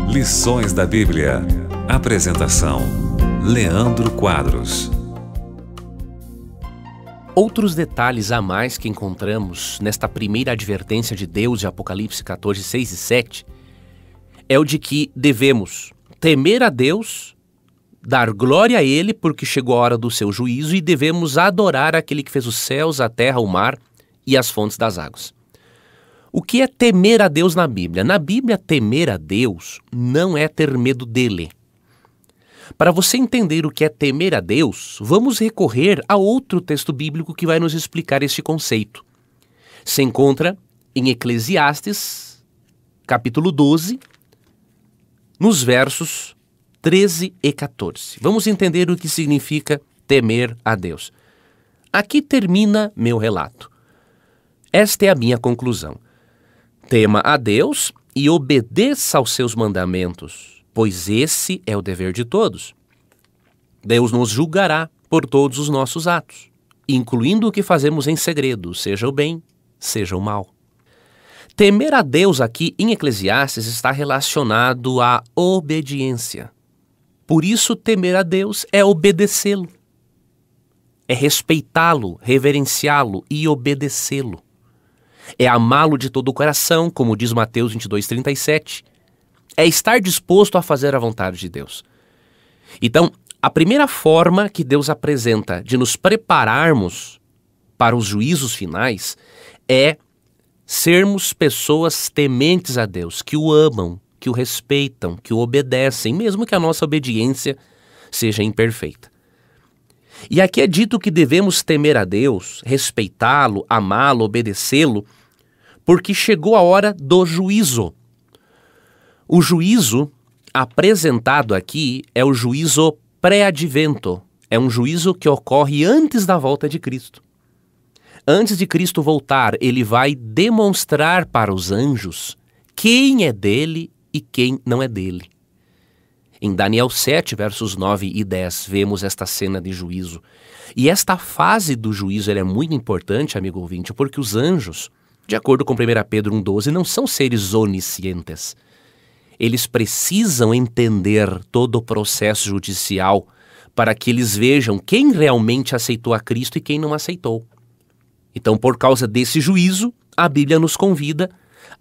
Lições da Bíblia. Apresentação: Leandro Quadros. Outros detalhes a mais que encontramos nesta primeira advertência de Deus de Apocalipse 14, 6 e 7 é o de que devemos temer a Deus, dar glória a Ele porque chegou a hora do seu juízo, e devemos adorar aquele que fez os céus, a terra, o mar e as fontes das águas. O que é temer a Deus na Bíblia? Na Bíblia, temer a Deus não é ter medo dele. Para você entender o que é temer a Deus, vamos recorrer a outro texto bíblico que vai nos explicar este conceito. Se encontra em Eclesiastes, capítulo 12, nos versos 13 e 14. Vamos entender o que significa temer a Deus. Aqui termina meu relato. Esta é a minha conclusão. Tema a Deus e obedeça aos seus mandamentos, pois esse é o dever de todos. Deus nos julgará por todos os nossos atos, incluindo o que fazemos em segredo, seja o bem, seja o mal. Temer a Deus aqui em Eclesiastes está relacionado à obediência. Por isso, temer a Deus é obedecê-lo. É respeitá-lo, reverenciá-lo e obedecê-lo. É amá-lo de todo o coração, como diz Mateus 22:37. É estar disposto a fazer a vontade de Deus. Então, a primeira forma que Deus apresenta de nos prepararmos para os juízos finais é sermos pessoas tementes a Deus, que o amam, que o respeitam, que o obedecem, mesmo que a nossa obediência seja imperfeita. E aqui é dito que devemos temer a Deus, respeitá-lo, amá-lo, obedecê-lo, porque chegou a hora do juízo. O juízo apresentado aqui é o juízo pré-advento. É um juízo que ocorre antes da volta de Cristo. Antes de Cristo voltar, ele vai demonstrar para os anjos quem é dele e quem não é dele. Em Daniel 7, versos 9 e 10, vemos esta cena de juízo. E esta fase do juízo é muito importante, amigo ouvinte, porque os anjos, de acordo com 1 Pedro 1,12, não são seres oniscientes. Eles precisam entender todo o processo judicial para que eles vejam quem realmente aceitou a Cristo e quem não aceitou. Então, por causa desse juízo, a Bíblia nos convida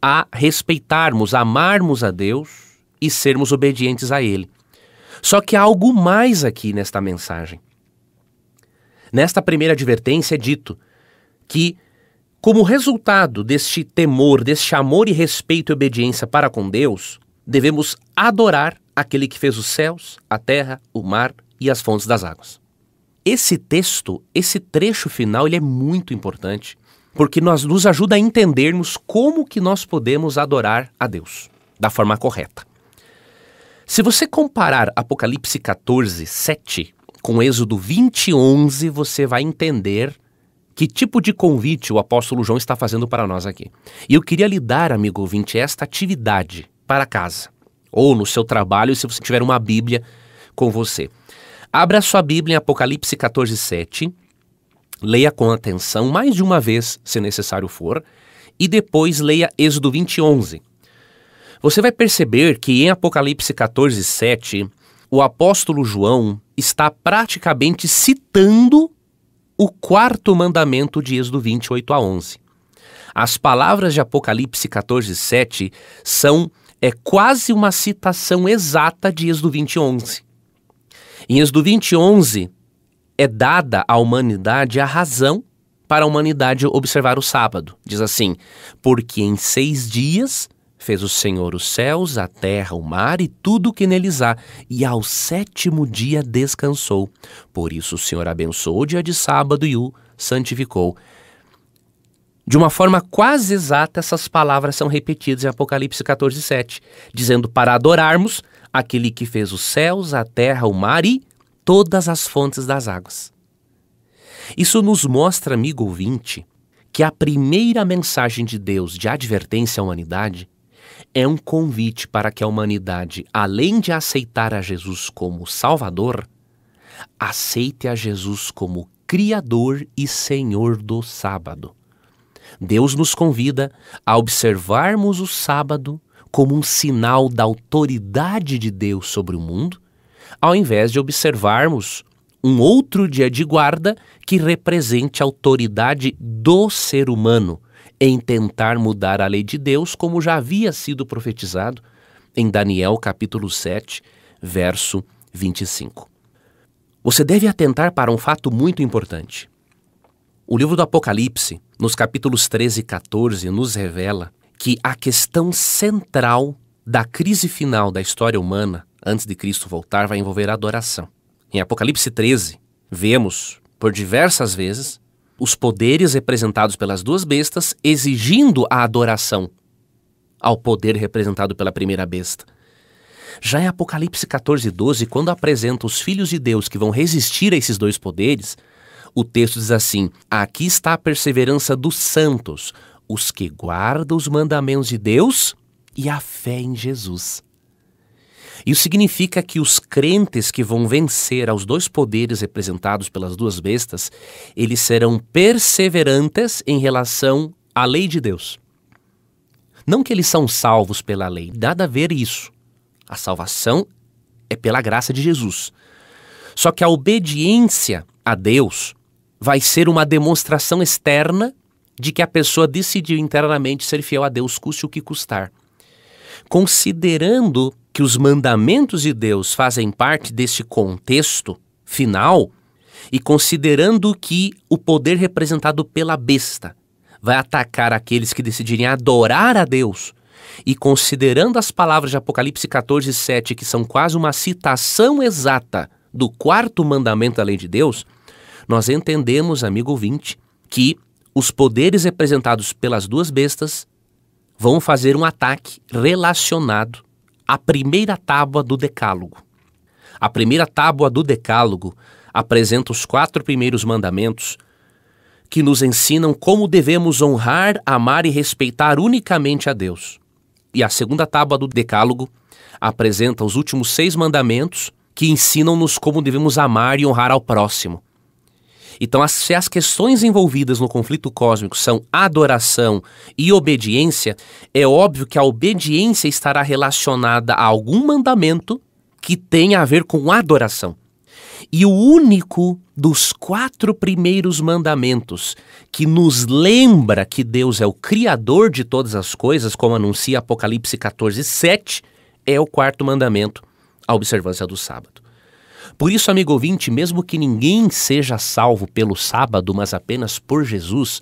a respeitarmos, amarmos a Deus e sermos obedientes a Ele. Só que há algo mais aqui nesta mensagem. Nesta primeira advertência é dito que, como resultado deste temor, deste amor e respeito e obediência para com Deus, devemos adorar aquele que fez os céus, a terra, o mar e as fontes das águas. Esse texto, esse trecho final, ele é muito importante, porque nos ajuda a entendermos como que nós podemos adorar a Deus da forma correta. Se você comparar Apocalipse 14, 7 com Êxodo 20, 11, você vai entender que tipo de convite o apóstolo João está fazendo para nós aqui. E eu queria lhe dar, amigo ouvinte, esta atividade para casa, ou no seu trabalho, se você tiver uma Bíblia com você. Abra a sua Bíblia em Apocalipse 14, 7, leia com atenção mais de uma vez, se necessário for, e depois leia Êxodo 20, 11. Você vai perceber que em Apocalipse 14, 7, o apóstolo João está praticamente citando o quarto mandamento de Êxodo 28 a 11. As palavras de Apocalipse 14, 7 são quase uma citação exata de Êxodo 20, 11. Em Êxodo 20, 11, é dada à humanidade a razão para a humanidade observar o sábado. Diz assim: porque em 6 dias fez o Senhor os céus, a terra, o mar e tudo o que neles há, e ao 7º dia descansou. Por isso o Senhor abençoou o dia de sábado e o santificou. De uma forma quase exata, essas palavras são repetidas em Apocalipse 14, 7, dizendo para adorarmos aquele que fez os céus, a terra, o mar e todas as fontes das águas. Isso nos mostra, amigo ouvinte, que a primeira mensagem de Deus de advertência à humanidade é um convite para que a humanidade, além de aceitar a Jesus como Salvador, aceite a Jesus como Criador e Senhor do sábado. Deus nos convida a observarmos o sábado como um sinal da autoridade de Deus sobre o mundo, ao invés de observarmos um outro dia de guarda que represente a autoridade do ser humano em tentar mudar a lei de Deus, como já havia sido profetizado em Daniel capítulo 7, verso 25. Você deve atentar para um fato muito importante. O livro do Apocalipse, nos capítulos 13 e 14, nos revela que a questão central da crise final da história humana, antes de Cristo voltar, vai envolver a adoração. Em Apocalipse 13, vemos, por diversas vezes, os poderes representados pelas duas bestas exigindo a adoração ao poder representado pela primeira besta. Já em Apocalipse 14, 12, quando apresenta os filhos de Deus que vão resistir a esses dois poderes, o texto diz assim: aqui está a perseverança dos santos, os que guardam os mandamentos de Deus e a fé em Jesus. Isso significa que os crentes que vão vencer aos dois poderes representados pelas duas bestas, eles serão perseverantes em relação à lei de Deus. Não que eles são salvos pela lei, nada a ver isso. A salvação é pela graça de Jesus. Só que a obediência a Deus vai ser uma demonstração externa de que a pessoa decidiu internamente ser fiel a Deus, custe o que custar. Considerando que os mandamentos de Deus fazem parte desse contexto final e considerando que o poder representado pela besta vai atacar aqueles que decidirem adorar a Deus, e considerando as palavras de Apocalipse 14, 7, que são quase uma citação exata do quarto mandamento da lei de Deus, nós entendemos, amigo ouvinte, que os poderes representados pelas duas bestas vão fazer um ataque relacionado à primeira tábua do Decálogo. A primeira tábua do Decálogo apresenta os 4 primeiros mandamentos que nos ensinam como devemos honrar, amar e respeitar unicamente a Deus. E a segunda tábua do Decálogo apresenta os últimos 6 mandamentos que ensinam-nos como devemos amar e honrar ao próximo. Então, se as questões envolvidas no conflito cósmico são adoração e obediência, é óbvio que a obediência estará relacionada a algum mandamento que tenha a ver com adoração. E o único dos 4 primeiros mandamentos que nos lembra que Deus é o Criador de todas as coisas, como anuncia Apocalipse 14, 7, é o 4º mandamento, a observância do sábado. Por isso, amigo ouvinte, mesmo que ninguém seja salvo pelo sábado, mas apenas por Jesus,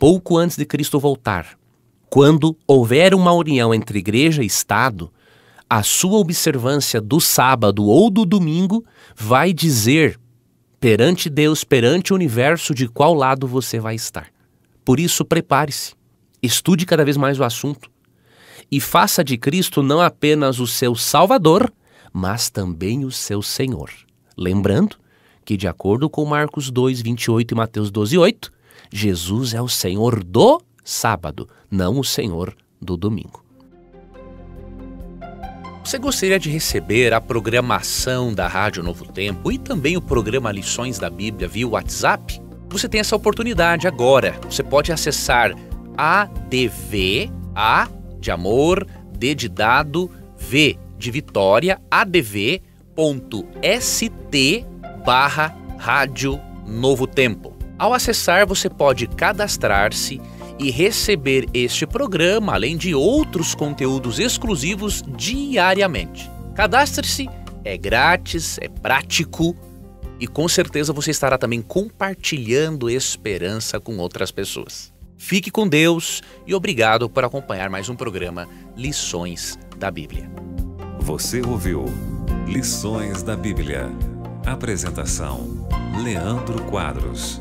pouco antes de Cristo voltar, quando houver uma união entre igreja e Estado, a sua observância do sábado ou do domingo vai dizer perante Deus, perante o universo, de qual lado você vai estar. Por isso, prepare-se, estude cada vez mais o assunto e faça de Cristo não apenas o seu Salvador, mas também o seu Senhor. Lembrando que, de acordo com Marcos 2, 28 e Mateus 12, 8, Jesus é o Senhor do sábado, não o Senhor do domingo. Você gostaria de receber a programação da Rádio Novo Tempo e também o programa Lições da Bíblia via WhatsApp? Você tem essa oportunidade agora. Você pode acessar ADV, A de amor, D de dado, V de Vitória, adv.st/Rádio Novo Tempo. Ao acessar, você pode cadastrar-se e receber este programa, além de outros conteúdos exclusivos diariamente. Cadastre-se, é grátis, é prático e com certeza você estará também compartilhando esperança com outras pessoas. Fique com Deus e obrigado por acompanhar mais um programa Lições da Bíblia. Você ouviu Lições da Bíblia. Apresentação: Leandro Quadros.